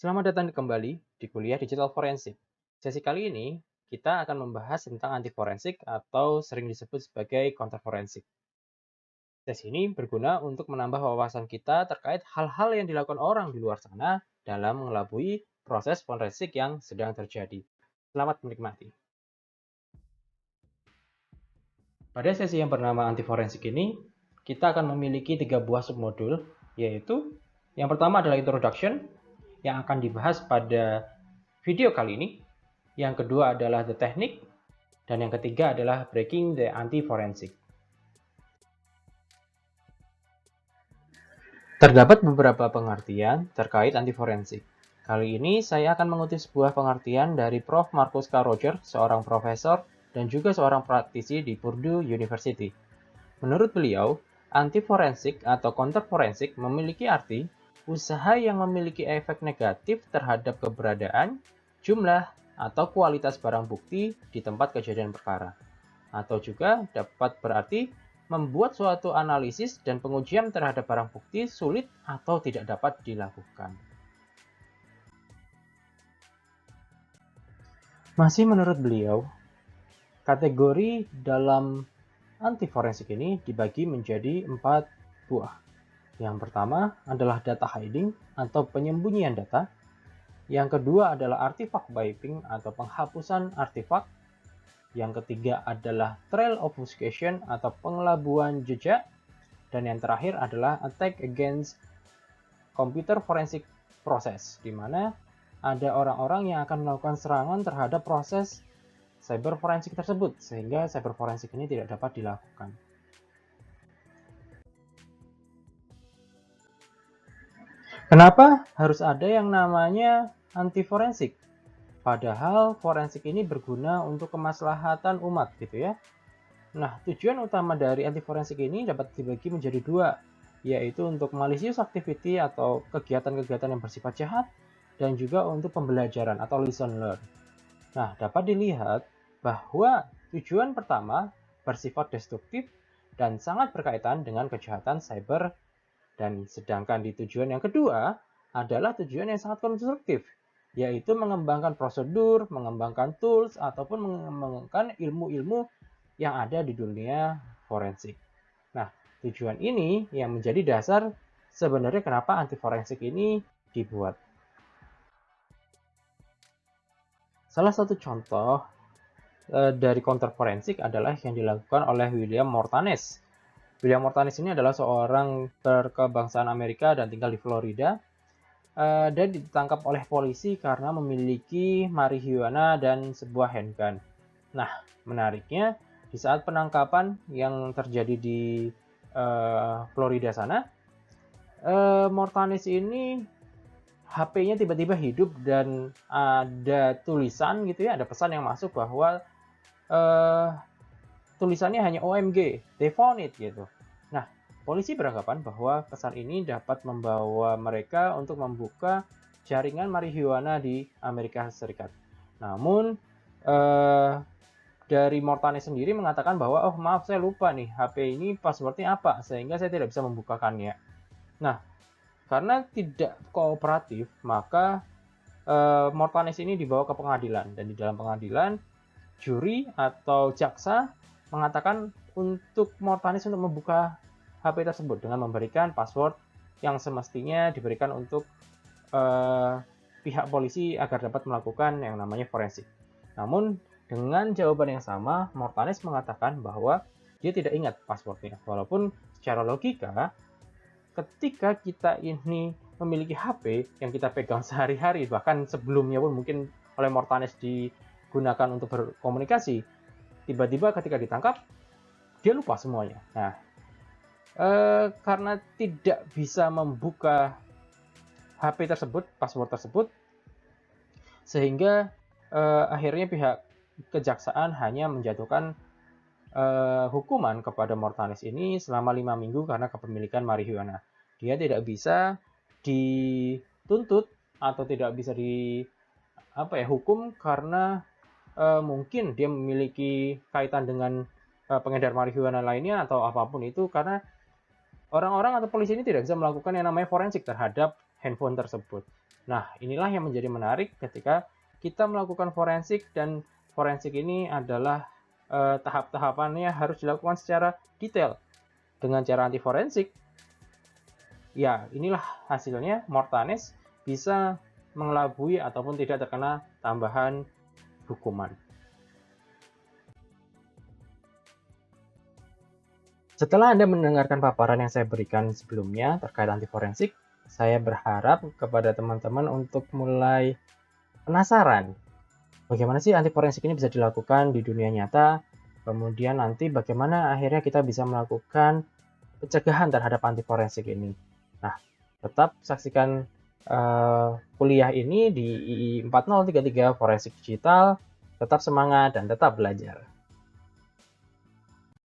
Selamat datang kembali di kuliah Digital Forensik. Sesi kali ini, kita akan membahas tentang anti forensik atau sering disebut sebagai counter forensik. Sesi ini berguna untuk menambah wawasan kita terkait hal-hal yang dilakukan orang di luar sana dalam mengelabui proses forensik yang sedang terjadi. Selamat menikmati. Pada sesi yang bernama anti forensik ini, kita akan memiliki 3 buah submodul, yaitu yang pertama adalah introduction, yang akan dibahas pada video kali ini. Yang kedua adalah the technique, dan yang ketiga adalah breaking the anti forensik. Terdapat beberapa pengertian terkait anti forensik. Kali ini saya akan mengutip sebuah pengertian dari Prof. Marcus K. Roger, seorang profesor dan juga seorang praktisi di Purdue University. Menurut beliau, anti forensik atau counter forensik memiliki arti usaha yang memiliki efek negatif terhadap keberadaan, jumlah, atau kualitas barang bukti di tempat kejadian perkara. Atau juga dapat berarti membuat suatu analisis dan pengujian terhadap barang bukti sulit atau tidak dapat dilakukan. Masih menurut beliau, kategori dalam anti forensik ini dibagi menjadi 4 buah. Yang pertama adalah data hiding atau penyembunyian data. Yang kedua adalah artifact wiping atau penghapusan artefak. Yang ketiga adalah trail obfuscation atau pengelabuan jejak. Dan yang terakhir adalah attack against computer forensic process, di mana ada orang-orang yang akan melakukan serangan terhadap proses cyber forensik tersebut, sehingga cyber forensik ini tidak dapat dilakukan. Kenapa harus ada yang namanya anti forensik? Padahal forensik ini berguna untuk kemaslahatan umat gitu ya. Nah, tujuan utama dari anti forensik ini dapat dibagi menjadi 2, yaitu untuk malicious activity atau kegiatan-kegiatan yang bersifat jahat, dan juga untuk pembelajaran atau lesson learned. Nah, dapat dilihat bahwa tujuan pertama bersifat destruktif dan sangat berkaitan dengan kejahatan cyber, dan sedangkan di tujuan yang kedua adalah tujuan yang sangat konstruktif, yaitu mengembangkan prosedur, mengembangkan tools, ataupun mengembangkan ilmu-ilmu yang ada di dunia forensik. Nah, tujuan ini yang menjadi dasar sebenarnya kenapa anti forensik ini dibuat. Salah satu contoh dari counter forensik adalah yang dilakukan oleh William Mortanes. William Mortanes ini adalah seorang berkebangsaan Amerika dan tinggal di Florida. Dan ditangkap oleh polisi karena memiliki marijuana dan sebuah handgun. Nah, menariknya di saat penangkapan yang terjadi di Florida sana, Mortanes ini HP-nya tiba-tiba hidup dan ada tulisan gitu ya, ada pesan yang masuk bahwa tulisannya hanya OMG, they found it gitu. Nah, polisi beranggapan bahwa pesan ini dapat membawa mereka untuk membuka jaringan marijuana di Amerika Serikat. Namun, dari Mortanes sendiri mengatakan bahwa, oh maaf saya lupa nih, HP ini passwordnya apa, sehingga saya tidak bisa membukakannya. Nah, karena tidak kooperatif, maka Mortanes ini dibawa ke pengadilan. Dan di dalam pengadilan, juri atau jaksa mengatakan untuk Mortanes untuk membuka HP tersebut dengan memberikan password yang semestinya diberikan untuk pihak polisi agar dapat melakukan yang namanya forensik. Namun dengan jawaban yang sama, Mortanes mengatakan bahwa dia tidak ingat passwordnya. Walaupun secara logika, ketika kita ini memiliki HP yang kita pegang sehari-hari, bahkan sebelumnya pun mungkin oleh Mortanes digunakan untuk berkomunikasi, tiba-tiba ketika ditangkap, dia lupa semuanya. Nah, karena tidak bisa membuka HP tersebut, password tersebut, sehingga akhirnya pihak kejaksaan hanya menjatuhkan hukuman kepada Mortanes ini selama 5 minggu karena kepemilikan marijuana. Dia tidak bisa dituntut atau tidak bisa hukum karena mungkin dia memiliki kaitan dengan pengedar marijuana lainnya atau apapun itu, karena orang-orang atau polisi ini tidak bisa melakukan yang namanya forensik terhadap handphone tersebut. Nah, inilah yang menjadi menarik ketika kita melakukan forensik, dan forensik ini adalah tahap-tahapannya harus dilakukan secara detail. Dengan cara anti forensik, ya inilah hasilnya, Mortanes bisa mengelabui ataupun tidak terkena tambahan hukuman. Setelah Anda mendengarkan paparan yang saya berikan sebelumnya terkait anti forensik, saya berharap kepada teman-teman untuk mulai penasaran bagaimana sih anti forensik ini bisa dilakukan di dunia nyata, kemudian nanti bagaimana akhirnya kita bisa melakukan pencegahan terhadap anti forensik ini. Nah, tetap saksikan kuliah ini di II 4033 Forensik Digital. Tetap semangat dan tetap belajar.